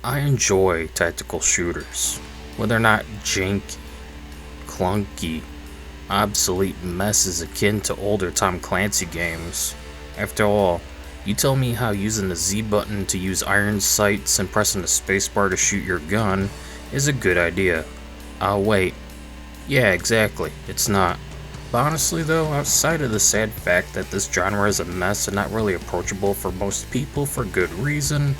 I enjoy tactical shooters, whether or not janky, clunky, obsolete messes akin to older Tom Clancy games. After all, you tell me how using the Z button to use iron sights and pressing the spacebar to shoot your gun is a good idea. I'll wait. Yeah, exactly, it's not. But honestly though, outside of the sad fact that this genre is a mess and not really approachable for most people for good reason,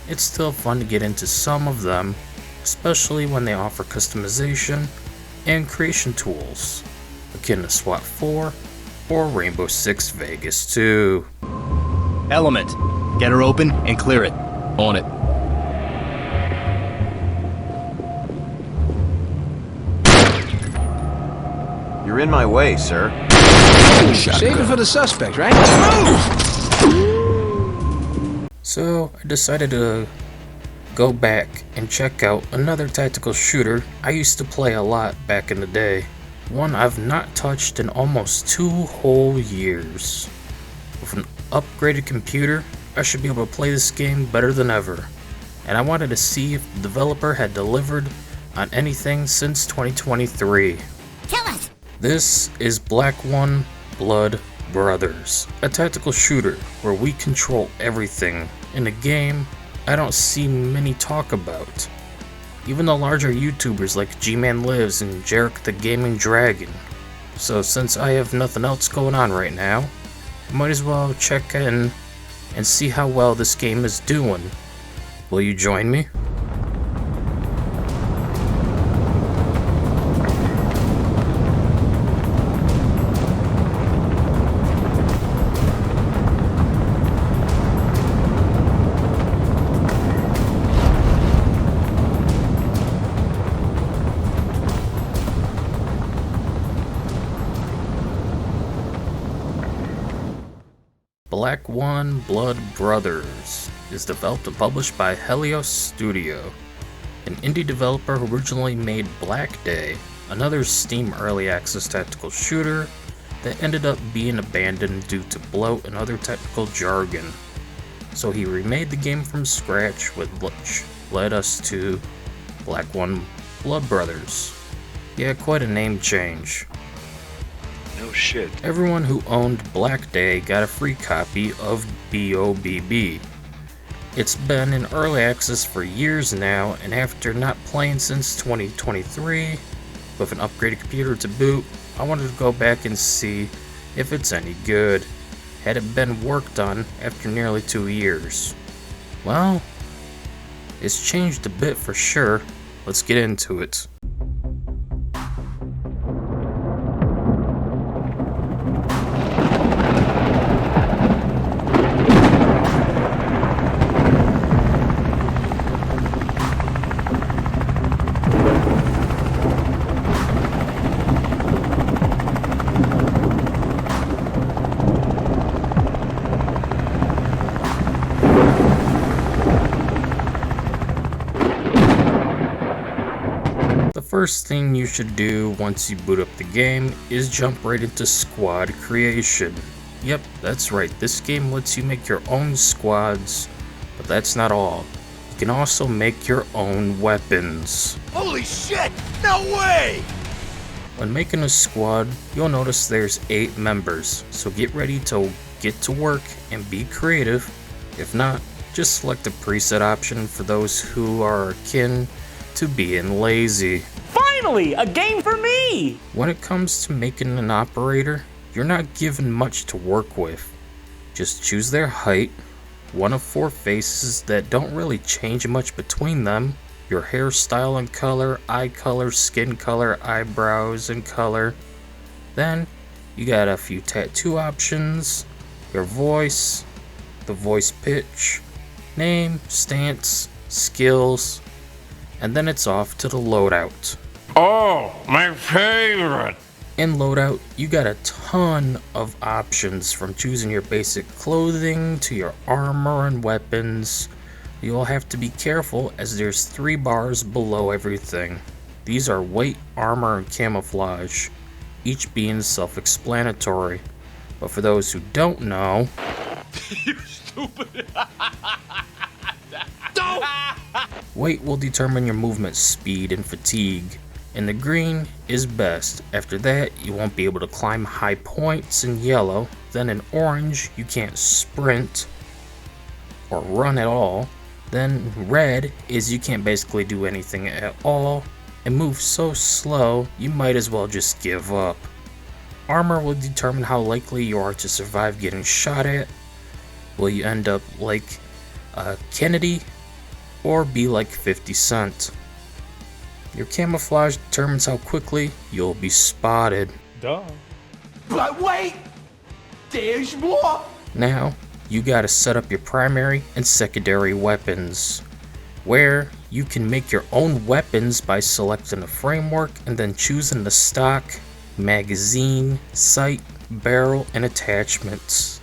it's still fun to get into some of them, especially when they offer customization and creation tools, akin to SWAT 4 or Rainbow Six Vegas 2. Element. Get her open and clear it. On it. You're in my way, sir. Save it for the suspect, right? So I decided to go back and check out another tactical shooter I used to play a lot back in the day. One I've not touched in almost 2 whole years. With an upgraded computer, I should be able to play this game better than ever. And I wanted to see if the developer had delivered on anything since 2023. Kill us! This is Black One Blood Brothers, a tactical shooter where we control everything in a game I don't see many talk about. Even the larger YouTubers like G-Man Lives and Jarek the Gaming Dragon. So since I have nothing else going on right now, I might as well check in and see how well this game is doing. Will you join me? Black One Blood Brothers is developed and published by Helios Studio, an indie developer who originally made Black Day, another Steam early access tactical shooter that ended up being abandoned due to bloat and other technical jargon. So he remade the game from scratch, which led us to Black One Blood Brothers. Yeah, quite a name change. No shit. Everyone who owned Black Day got a free copy of BOBB. It's been in early access for years now, and after not playing since 2023, with an upgraded computer to boot, I wanted to go back and see if it's any good. Had it been worked on after nearly 2 years? Well, it's changed a bit for sure. Let's get into it. The first thing you should do once you boot up the game is jump right into squad creation. Yep, that's right, this game lets you make your own squads, but that's not all. You can also make your own weapons. Holy shit! No way! When making a squad, you'll notice there's 8 members, so get ready to get to work and be creative. If not, just select the preset option for those who are akin to being lazy. Finally, a game for me! When it comes to making an operator, you're not given much to work with. Just choose their height, one of 4 faces that don't really change much between them, your hairstyle and color, eye color, skin color, eyebrows and color. Then, you got a few tattoo options, your voice, the voice pitch, name, stance, skills, and then it's off to the loadout. Oh, my favorite! In loadout, you got a ton of options from choosing your basic clothing to your armor and weapons. You'll have to be careful as there's 3 bars below everything. These are weight, armor, and camouflage, each being self-explanatory. But for those who don't know... You stupid! White will determine your movement speed and fatigue, and the green is best. After that, you won't be able to climb high points in yellow. Then in orange, you can't sprint or run at all. Then red is you can't basically do anything at all and move so slow you might as well just give up. Armor will determine how likely you are to survive getting shot at. Will you end up like Kennedy or be like 50 Cent? Your camouflage determines how quickly you'll be spotted. Duh. But wait! There's more! Now, you gotta set up your primary and secondary weapons, where you can make your own weapons by selecting a framework and then choosing the stock, magazine, sight, barrel, and attachments.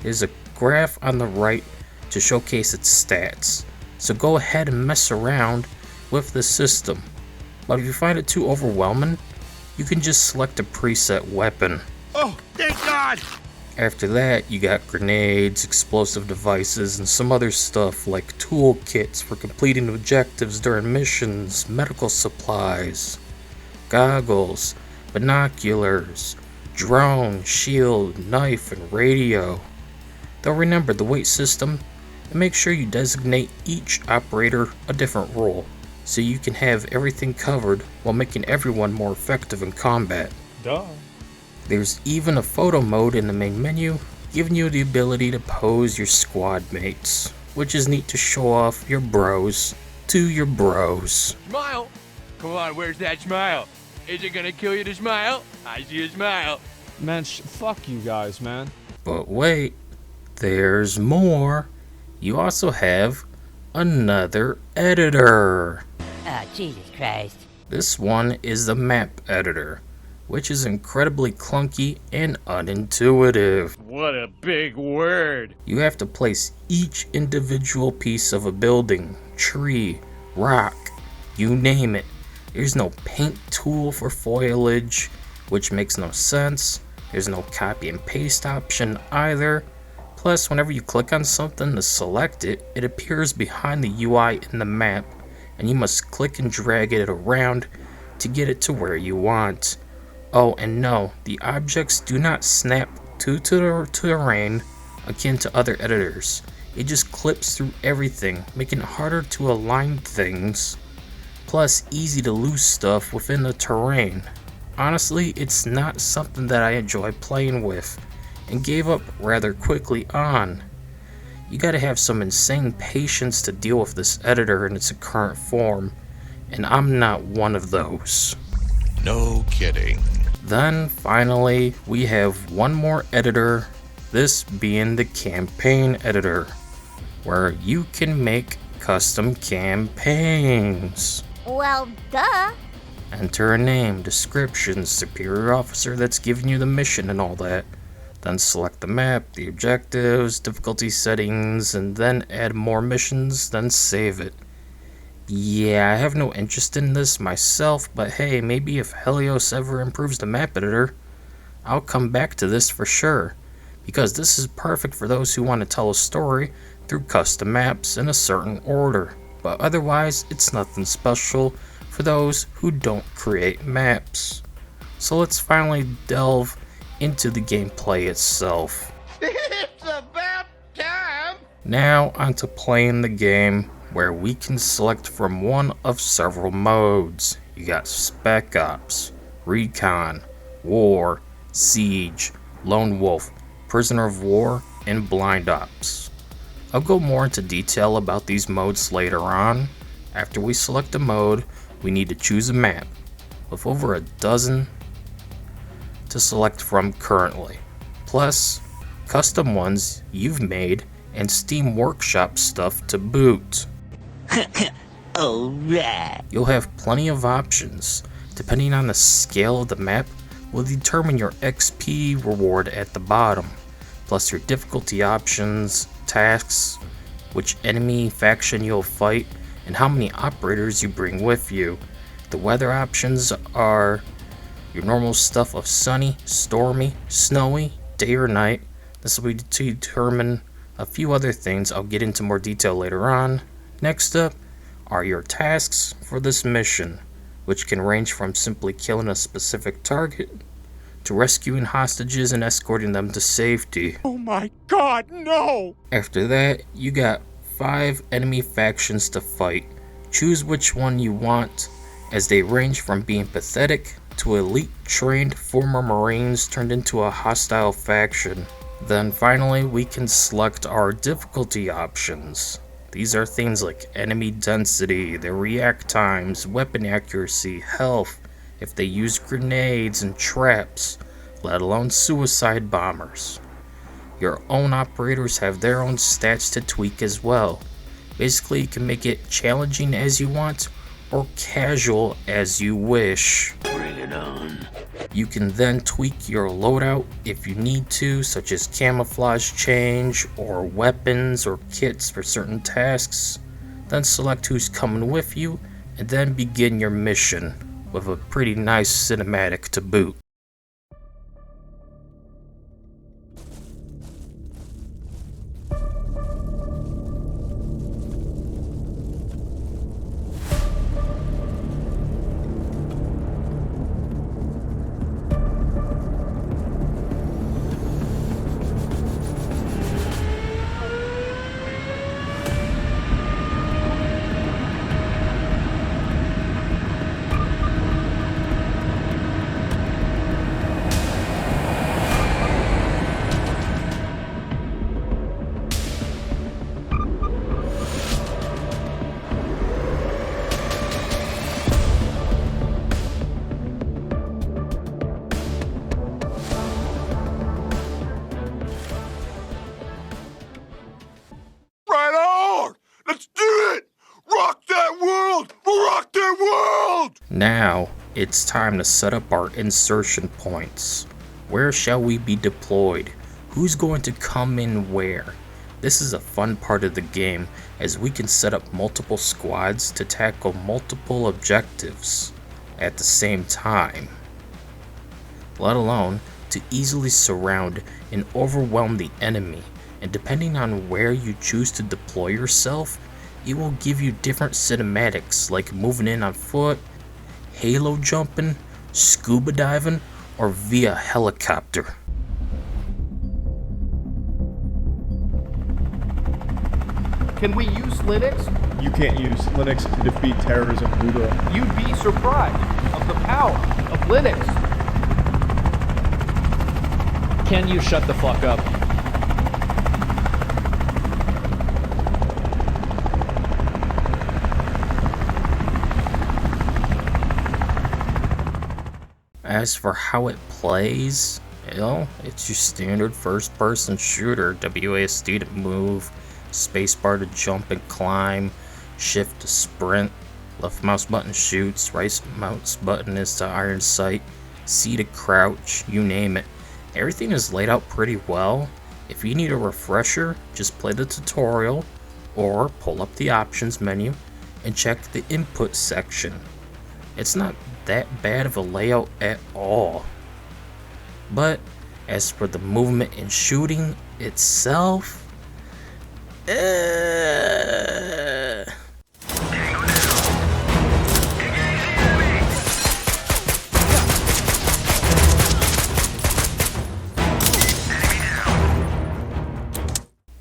There's a graph on the right to showcase its stats, so go ahead and mess around with the system. But if you find it too overwhelming, you can just select a preset weapon. Oh, thank God! After that, you got grenades, explosive devices, and some other stuff like toolkits for completing objectives during missions, medical supplies, goggles, binoculars, drone, shield, knife, and radio. Though remember the weight system, and make sure you designate each operator a different role, so you can have everything covered while making everyone more effective in combat. Duh. There's even a photo mode in the main menu, giving you the ability to pose your squad mates, which is neat to show off your bros to your bros. Smile? Come on, where's that smile? Is it gonna kill you to smile? I see a smile. Man, fuck you guys, man. But wait, there's more. You also have another editor. Oh, Jesus Christ. This one is the map editor, which is incredibly clunky and unintuitive. What a big word. You have to place each individual piece of a building, tree, rock, you name it. There's no paint tool for foliage, which makes no sense. There's no copy and paste option either. Plus, whenever you click on something to select it, it appears behind the UI in the map, and you must click and drag it around to get it to where you want. Oh, and no, the objects do not snap to terrain akin to other editors. It just clips through everything, making it harder to align things, plus easy to lose stuff within the terrain. Honestly, it's not something that I enjoy playing with, and gave up rather quickly on. You gotta have some insane patience to deal with this editor in its current form, and I'm not one of those. No kidding. Then finally, we have one more editor, this being the campaign editor, where you can make custom campaigns. Well, duh. Enter a name, description, superior officer that's giving you the mission and all that. Then select the map, the objectives, difficulty settings, and then add more missions, then save it. Yeah, I have no interest in this myself, but hey, maybe if Helios ever improves the map editor, I'll come back to this for sure, because this is perfect for those who want to tell a story through custom maps in a certain order, but otherwise it's nothing special for those who don't create maps. So let's finally delve into the gameplay itself. It's about time! Now onto playing the game, where we can select from one of several modes. You got Spec Ops, Recon, War, Siege, Lone Wolf, Prisoner of War, and Blind Ops. I'll go more into detail about these modes later on. After we select a mode, we need to choose a map, with over a dozen to select from currently, plus custom ones you've made and Steam Workshop stuff to boot. Alright. You'll have plenty of options. Depending on the scale of the map will determine your XP reward at the bottom, plus your difficulty options, tasks, which enemy faction you'll fight, and how many operators you bring with you. The weather options are your normal stuff of sunny, stormy, snowy, day or night. This will be to determine a few other things I'll get into more detail later on. Next up are your tasks for this mission, which can range from simply killing a specific target to rescuing hostages and escorting them to safety. Oh my god, no! After that, you got 5 enemy factions to fight. Choose which one you want, as they range from being pathetic to elite trained former Marines turned into a hostile faction. Then finally, we can select our difficulty options. These are things like enemy density, their react times, weapon accuracy, health, if they use grenades and traps, let alone suicide bombers. Your own operators have their own stats to tweak as well. Basically, you can make it challenging as you want or casual as you wish. Bring it on. You can then tweak your loadout if you need to, such as camouflage change or weapons or kits for certain tasks. Then select who's coming with you and then begin your mission with a pretty nice cinematic to boot. Right on! Let's do it! Rock that world! Rock that world! Now, it's time to set up our insertion points. Where shall we be deployed? Who's going to come in where? This is a fun part of the game, as we can set up multiple squads to tackle multiple objectives at the same time, let alone to easily surround and overwhelm the enemy. And depending on where you choose to deploy yourself, it will give you different cinematics like moving in on foot, halo jumping, scuba diving, or via helicopter. Can we use Linux? You can't use Linux to defeat terrorism, Buddha. You'd be surprised of the power of Linux. Can you shut the fuck up? As for how it plays, well, it's your standard first-person shooter. WASD to move, spacebar to jump and climb, shift to sprint, left mouse button shoots, right mouse button is to iron sight, C to crouch, you name it. Everything is laid out pretty well. If you need a refresher, just play the tutorial or pull up the options menu and check the input section. It's not that bad of a layout at all. But as for the movement and shooting itself,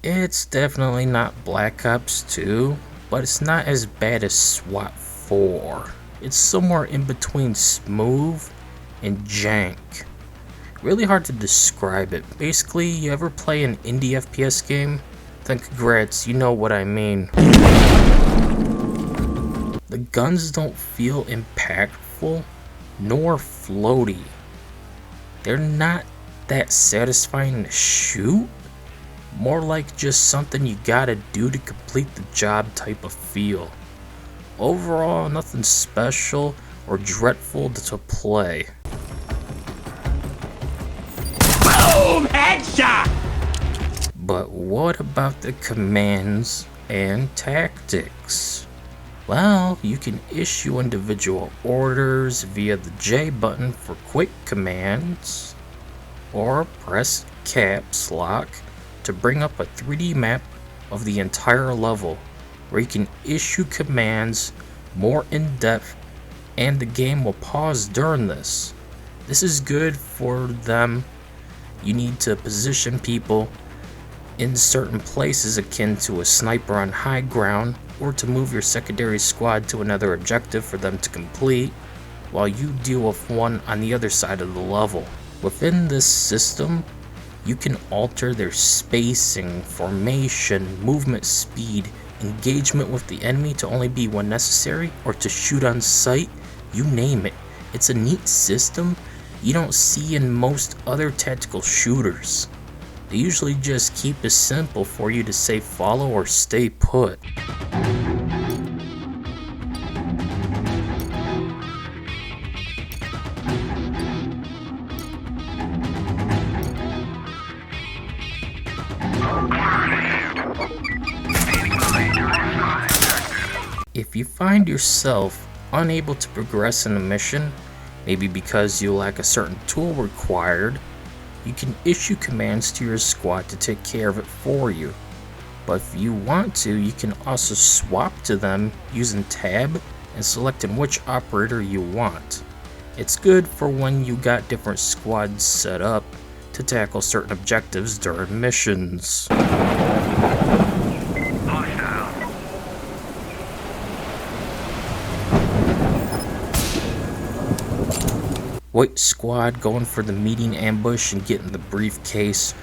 it's definitely not Black Ops 2, but it's not as bad as SWAT 4. It's somewhere in between smooth and jank. Really hard to describe it. Basically, you ever play an indie FPS game? Then congrats, you know what I mean. The guns don't feel impactful nor floaty. They're not that satisfying to shoot. More like just something you gotta do to complete the job type of feel. Overall, nothing special or dreadful to play. Boom! Headshot! But what about the commands and tactics? Well, you can issue individual orders via the J button for quick commands, or press caps lock to bring up a 3D map of the entire level where you can issue commands more in depth, and the game will pause during this. This is good for them. You need to position people in certain places akin to a sniper on high ground, or to move your secondary squad to another objective for them to complete, while you deal with one on the other side of the level. Within this system, you can alter their spacing, formation, movement speed, engagement with the enemy to only be when necessary, or to shoot on sight, you name it. It's a neat system you don't see in most other tactical shooters. They usually just keep it simple for you to say follow or stay put. If you find yourself unable to progress in a mission, maybe because you lack a certain tool required, you can issue commands to your squad to take care of it for you. But if you want to, you can also swap to them using tab and selecting which operator you want. It's good for when you got different squads set up to tackle certain objectives during missions. White squad going for the meeting ambush and getting the briefcase.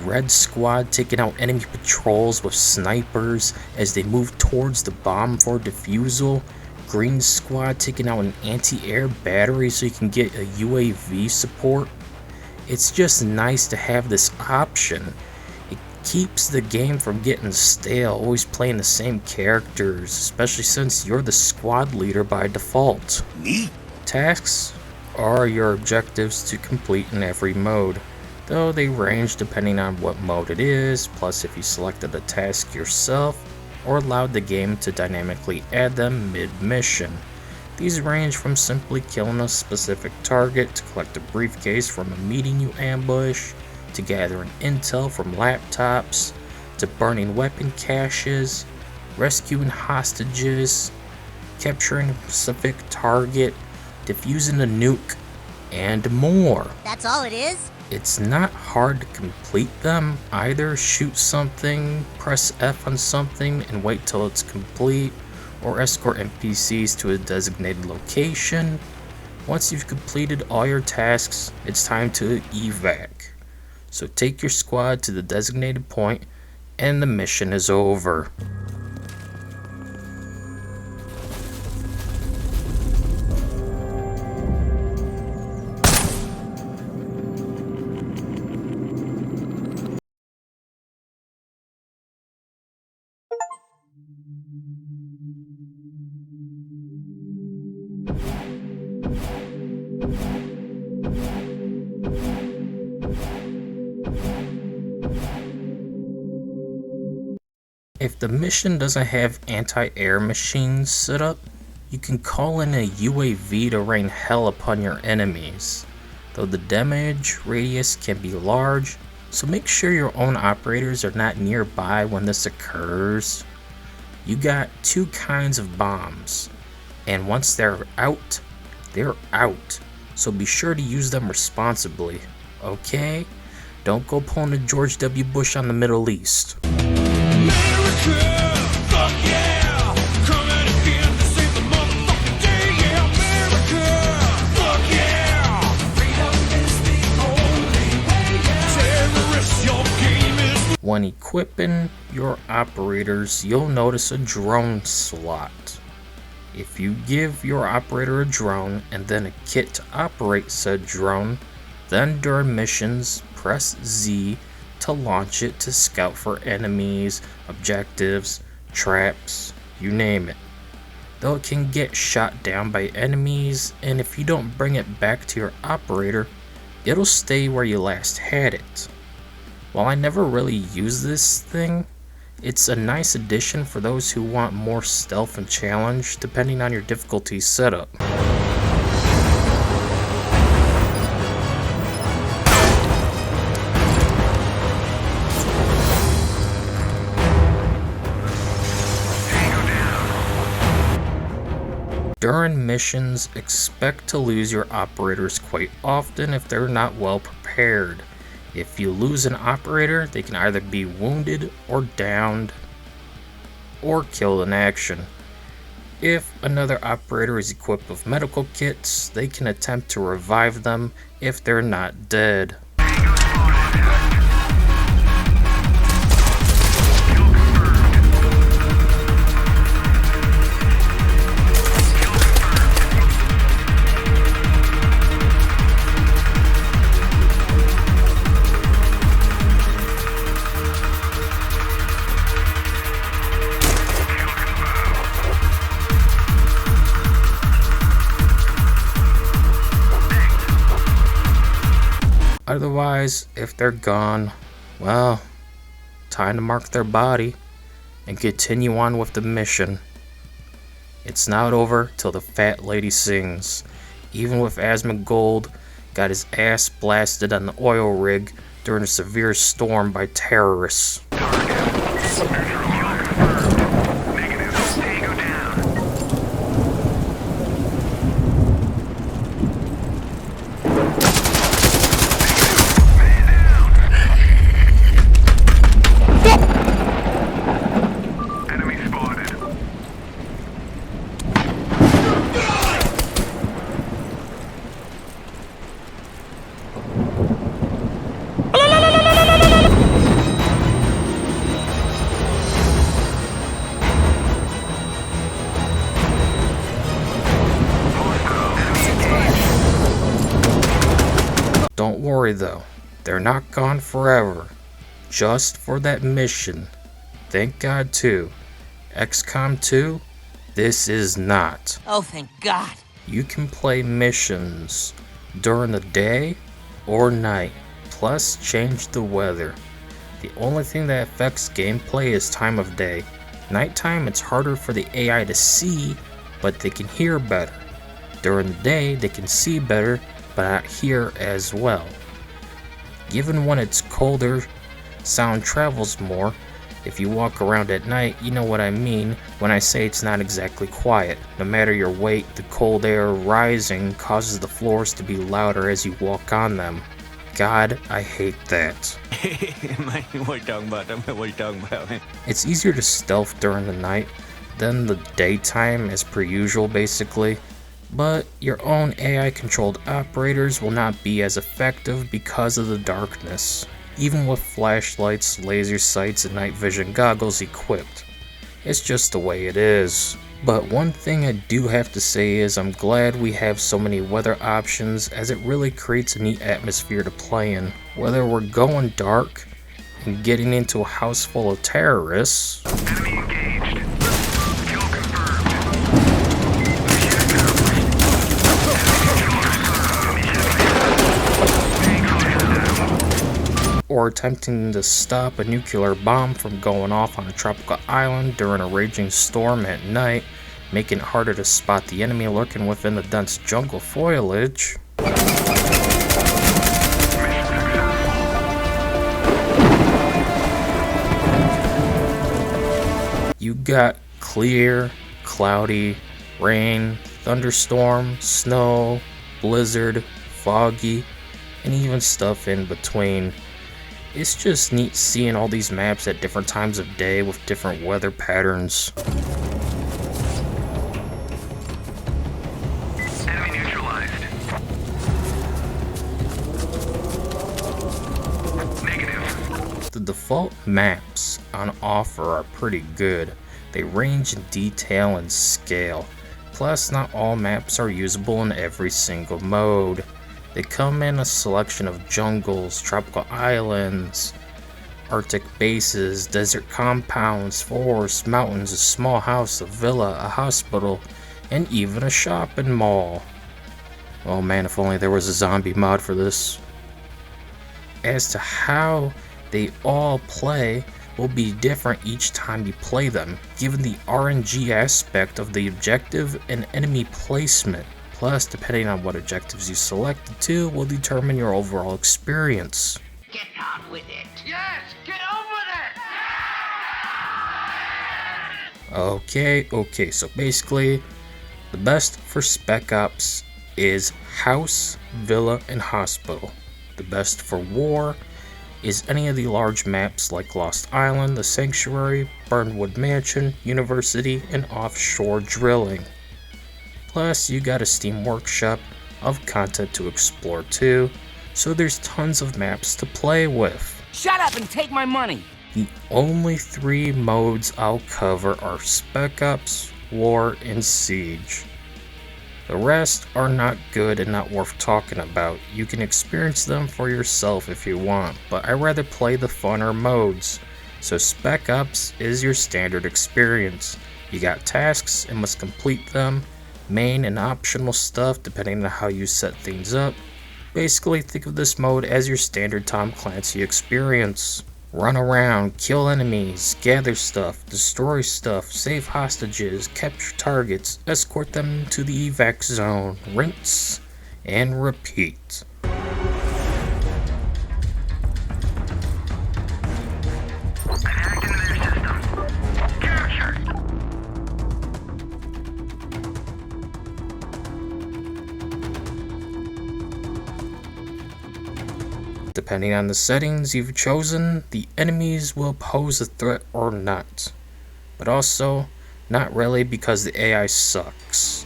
Red squad taking out enemy patrols with snipers as they move towards the bomb for defusal. Green squad taking out an anti-air battery so you can get a UAV support. It's just nice to have this option. It keeps the game from getting stale, always playing the same characters, especially since you're the squad leader by default. Tasks are your objectives to complete in every mode, though they range depending on what mode it is, plus if you selected the task yourself or allowed the game to dynamically add them mid-mission. These range from simply killing a specific target to collect a briefcase from a meeting you ambush, to gathering intel from laptops, to burning weapon caches, rescuing hostages, capturing a specific target, defusing a nuke, and more. That's all it is? It's not hard to complete them either. Shoot something, press F on something and wait till it's complete, or escort NPCs to a designated location. Once you've completed all your tasks, it's time to evac. So take your squad to the designated point and the mission is over. If the mission doesn't have anti-air machines set up, you can call in a UAV to rain hell upon your enemies, though the damage radius can be large, so make sure your own operators are not nearby when this occurs. You got two kinds of bombs, and once they're out, so be sure to use them responsibly, okay? Don't go pulling a George W. Bush on the Middle East. When equipping your operators, you'll notice a drone slot. If you give your operator a drone and then a kit to operate said drone, then during missions, press Z to launch it to scout for enemies, objectives, traps, you name it. Though it can get shot down by enemies, and if you don't bring it back to your operator, it'll stay where you last had it. While I never really use this thing, it's a nice addition for those who want more stealth and challenge depending on your difficulty setup. During missions, expect to lose your operators quite often if they're not well prepared. If you lose an operator, they can either be wounded or downed or killed in action. If another operator is equipped with medical kits, they can attempt to revive them if they're not dead. Otherwise, if they're gone, well, time to mark their body and continue on with the mission. It's not over till the fat lady sings. Even with Asmongold got his ass blasted on the oil rig during a severe storm by terrorists. Don't worry though, they're not gone forever. Just for that mission. Thank God too. XCOM 2, this is not. Oh, thank God. You can play missions during the day or night, plus change the weather. The only thing that affects gameplay is time of day. Nighttime it's harder for the AI to see, but they can hear better. During the day they can see better, but not hear as well. Given when it's colder, sound travels more. If you walk around at night, you know what I mean when I say it's not exactly quiet. No matter your weight, the cold air rising causes the floors to be louder as you walk on them. God, I hate that. It's easier to stealth during the night than the daytime as per usual basically. But your own AI-controlled operators will not be as effective because of the darkness, even with flashlights, laser sights, and night vision goggles equipped. It's just the way it is. But one thing I do have to say is I'm glad we have so many weather options, as it really creates a neat atmosphere to play in. Whether we're going dark and getting into a house full of terrorists, Enemy engaged. Kill confirmed. or attempting to stop a nuclear bomb from going off on a tropical island during a raging storm at night, making it harder to spot the enemy lurking within the dense jungle foliage. You got clear, cloudy, rain, thunderstorm, snow, blizzard, foggy, and even stuff in between. It's just neat seeing all these maps at different times of day with different weather patterns. Enemy neutralized. Negative. The default maps on offer are pretty good. They range in detail and scale. Plus, not all maps are usable in every single mode. They come in a selection of jungles, tropical islands, Arctic bases, desert compounds, forests, mountains, a small house, a villa, a hospital, and even a shopping mall. Oh man, if only there was a zombie mod for this. As to how they all play will be different each time you play them, given the RNG aspect of the objective and enemy placement. Plus, depending on what objectives you selected to, will determine your overall experience. Get on with it. Yes, get on with it! Okay, so basically, The best for Spec Ops is House, Villa, and Hospital. The best for War is any of the large maps like Lost Island, The Sanctuary, Burnwood Mansion, University, and Offshore Drilling. Plus, you got a Steam Workshop of content to explore too, so there's tons of maps to play with. Shut up and take my money! The only 3 modes I'll cover are Spec Ops, War, and Siege. The rest are not good and not worth talking about. You can experience them for yourself if you want, but I'd rather play the funner modes. So Spec Ops is your standard experience. You got tasks and must complete them, main and optional stuff depending on how you set things up. Basically, think of this mode as your standard Tom Clancy experience. Run around, kill enemies, gather stuff, destroy stuff, save hostages, capture targets, escort them to the evac zone, rinse, and repeat. Depending on the settings you've chosen, the enemies will pose a threat or not. But also, not really because the AI sucks.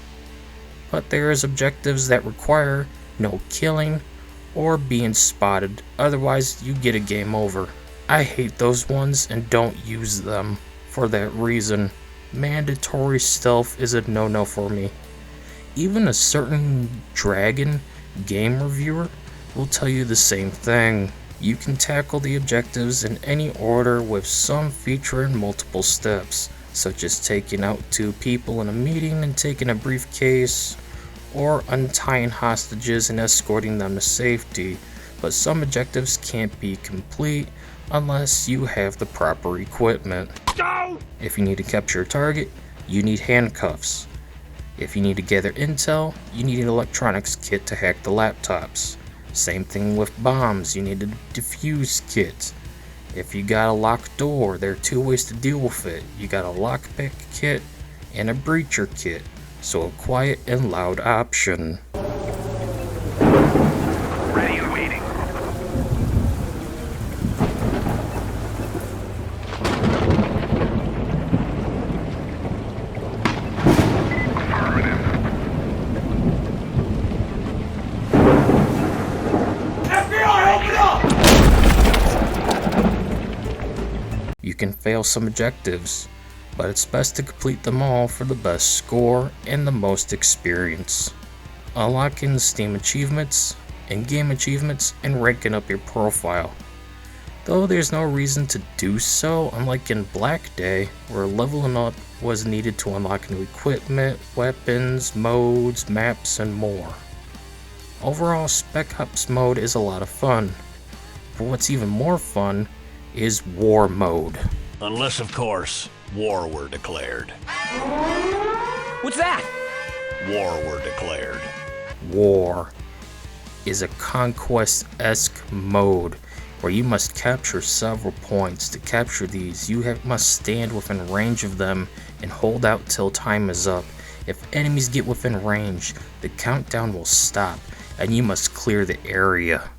But there is objectives that require no killing or being spotted, otherwise you get a game over. I hate those ones and don't use them for that reason. Mandatory stealth is a no-no for me. Even a certain Dragon game reviewer will tell you the same thing. You can tackle the objectives in any order, with some featuring multiple steps, such as taking out 2 people in a meeting and taking a briefcase, or untying hostages and escorting them to safety, but some objectives can't be complete unless you have the proper equipment. Go! If you need to capture a target, you need handcuffs. If you need to gather intel, you need an electronics kit to hack the laptops. Same thing with bombs, you need a defuse kit. If you got a locked door, there are 2 ways to deal with it. You got a lockpick kit and a breacher kit, so a quiet and loud option. Ready and waiting. You can fail some objectives, but it's best to complete them all for the best score and the most experience. Unlocking the Steam achievements, in-game achievements, and ranking up your profile. Though there's no reason to do so, unlike in Black Day, where leveling up was needed to unlock new equipment, weapons, modes, maps, and more. Overall, Spec Ops mode is a lot of fun, but what's even more fun is War mode. Unless, of course, war were declared. What's that? War were declared. War is a conquest-esque mode where you must capture several points. To capture these, you must stand within range of them and hold out till time is up. If enemies get within range, the countdown will stop and you must clear the area.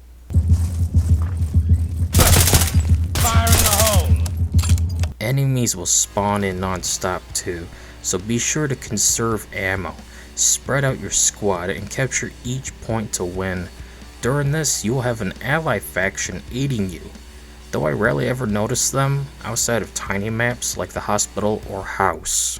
Enemies will spawn in non-stop too, so be sure to conserve ammo, spread out your squad, and capture each point to win. During this, you will have an ally faction aiding you, though I rarely ever notice them outside of tiny maps like the hospital or house.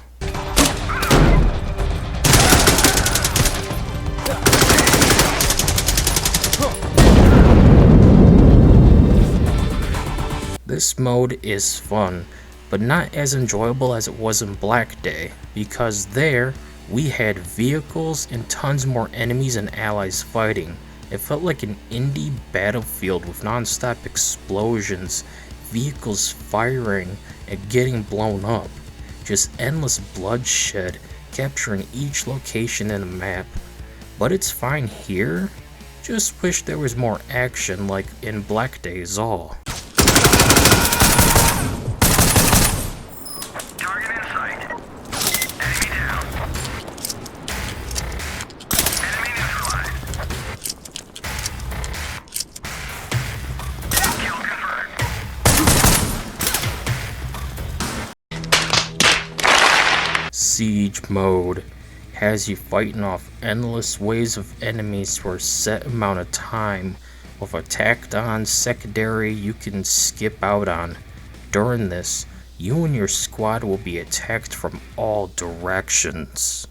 This mode is fun, but not as enjoyable as it was in Black Day, because there, we had vehicles and tons more enemies and allies fighting. It felt like an indie battlefield with non-stop explosions, vehicles firing and getting blown up. Just endless bloodshed, capturing each location in a map. But it's fine here, just wish there was more action like in Black Day is all. Siege mode has you fighting off endless waves of enemies for a set amount of time, with a tacked on secondary you can skip out on. During this, you and your squad will be attacked from all directions.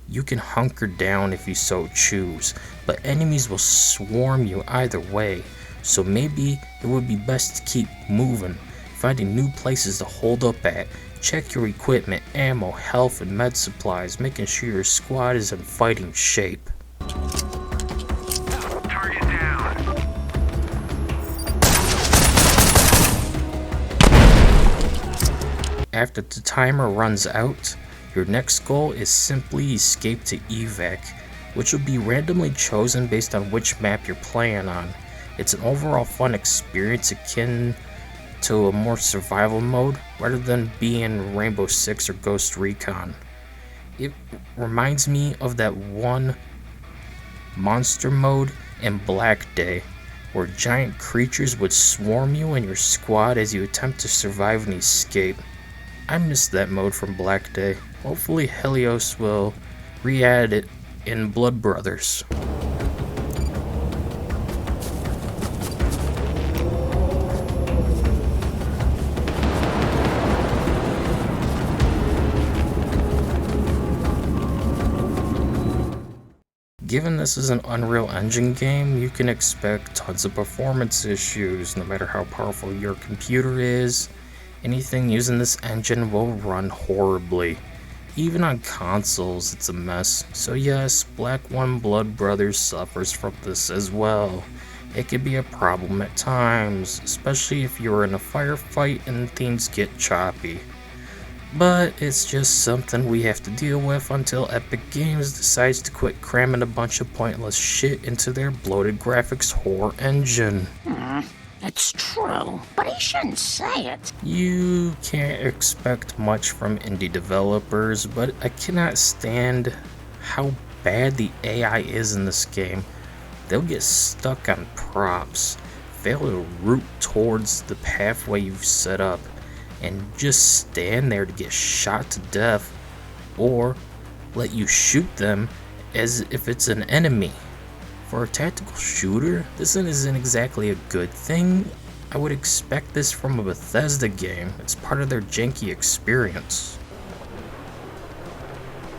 You can hunker down if you so choose, but enemies will swarm you either way, so maybe it would be best to keep moving, finding new places to hold up at. Check your equipment, ammo, health, and med supplies, making sure your squad is in fighting shape. Target down. After the timer runs out, your next goal is simply escape to evac, which will be randomly chosen based on which map you're playing on. It's an overall fun experience akin to a more survival mode rather than being Rainbow Six or Ghost Recon. It reminds me of that one monster mode in Black Day, where giant creatures would swarm you and your squad as you attempt to survive and escape. I missed that mode from Black Day. Hopefully Helios will re-add it in Blood Brothers. Given this is an Unreal Engine game, you can expect tons of performance issues. No matter how powerful your computer is, anything using this engine will run horribly. Even on consoles, it's a mess. So yes, Black One Blood Brothers suffers from this as well. It can be a problem at times, especially if you're in a firefight and things get choppy. But it's just something we have to deal with until Epic Games decides to quit cramming a bunch of pointless shit into their bloated graphics whore engine. It's true, but he shouldn't say it. You can't expect much from indie developers, but I cannot stand how bad the AI is in this game. They'll get stuck on props, fail to route towards the pathway you've set up, and just stand there to get shot to death, or let you shoot them as if it's an enemy. For a tactical shooter, this isn't exactly a good thing. I would expect this from a Bethesda game. It's part of their janky experience.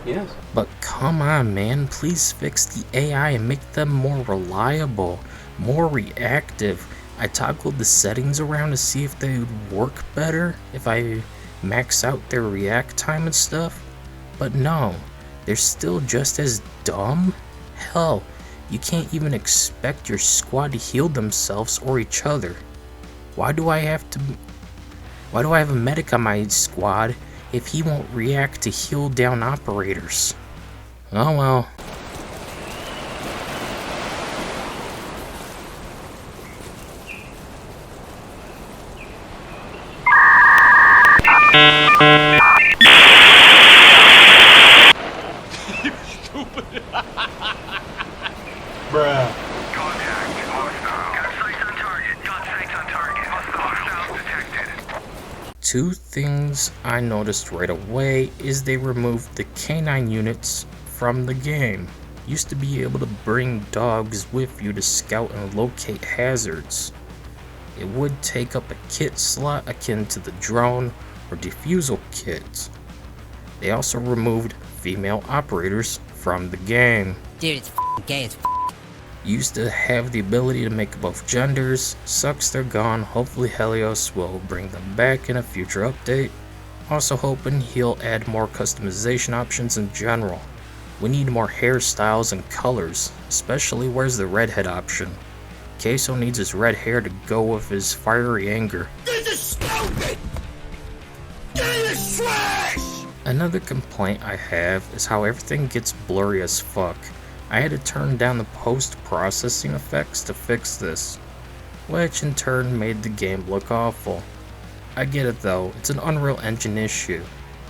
Yes. But come on, man, please fix the AI and make them more reliable, more reactive. I toggled the settings around to see if they would work better if I max out their react time and stuff. But no, they're still just as dumb. Hell, you can't even expect your squad to heal themselves or each other. Why do I have a medic on my squad if he won't react to heal down operators? Oh well. You stupid. Bruh. Contact. Hostile. Got sights on target. Got sights on target. Hostile detected. Two things I noticed right away is they removed the canine units from the game. Used to be able to bring dogs with you to scout and locate hazards. It would take up a kit slot akin to the drone or defusal kit. They also removed female operators from the game. Dude, it's gay as Used to have the ability to make both genders. Sucks they're gone. Hopefully Helios will bring them back in a future update. Also hoping he'll add more customization options in general. We need more hairstyles and colors, especially where's the redhead option. Queso needs his red hair to go with his fiery anger. This is stupid. This is trash. Another complaint I have is how everything gets blurry as fuck. I had to turn down the post-processing effects to fix this, which in turn made the game look awful. I get it though, it's an Unreal Engine issue.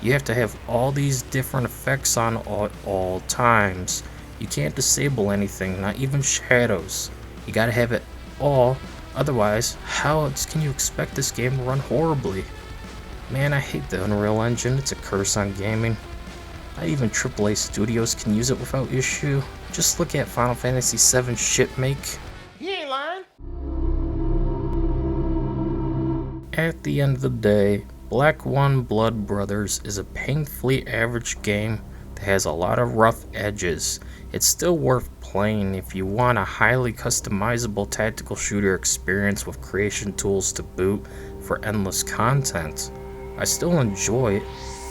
You have to have all these different effects on all times. You can't disable anything, not even shadows. You gotta have it all Otherwise, how else can you expect this game to run horribly? Man, I hate the Unreal Engine, it's a curse on gaming. Not even AAA studios can use it without issue. Just look at Final Fantasy VII shipmake. You ain't lying. At the end of the day, Black One Blood Brothers is a painfully average game that has a lot of rough edges. It's still worth playing if you want a highly customizable tactical shooter experience with creation tools to boot for endless content. I still enjoy it,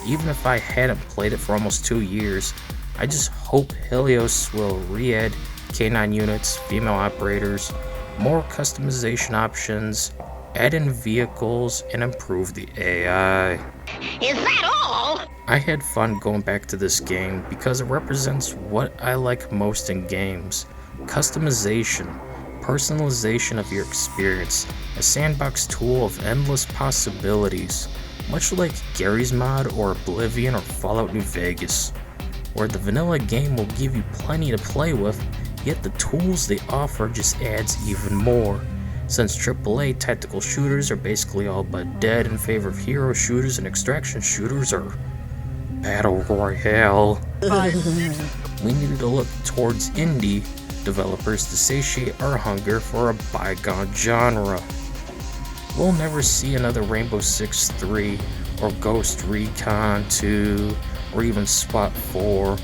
even if I hadn't played it for almost 2 years. I just hope Helios will re-add K9 units, female operators, more customization options, add in vehicles, and improve the AI. Is that all? I had fun going back to this game because it represents what I like most in games. Customization, personalization of your experience, a sandbox tool of endless possibilities, much like Gary's Mod or Oblivion or Fallout New Vegas, where the vanilla game will give you plenty to play with, yet the tools they offer just adds even more. Since AAA tactical shooters are basically all but dead in favor of hero shooters and extraction shooters or Battle Royale, we needed to look towards indie developers to satiate our hunger for a bygone genre. We'll never see another Rainbow Six 3 or Ghost Recon 2 or even SWAT 4,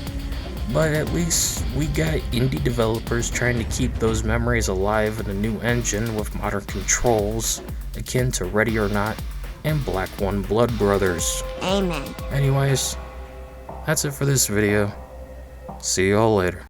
but at least we got indie developers trying to keep those memories alive in a new engine with modern controls akin to Ready or Not and Black One Blood Brothers. Amen. Anyways, that's it for this video. See y'all later.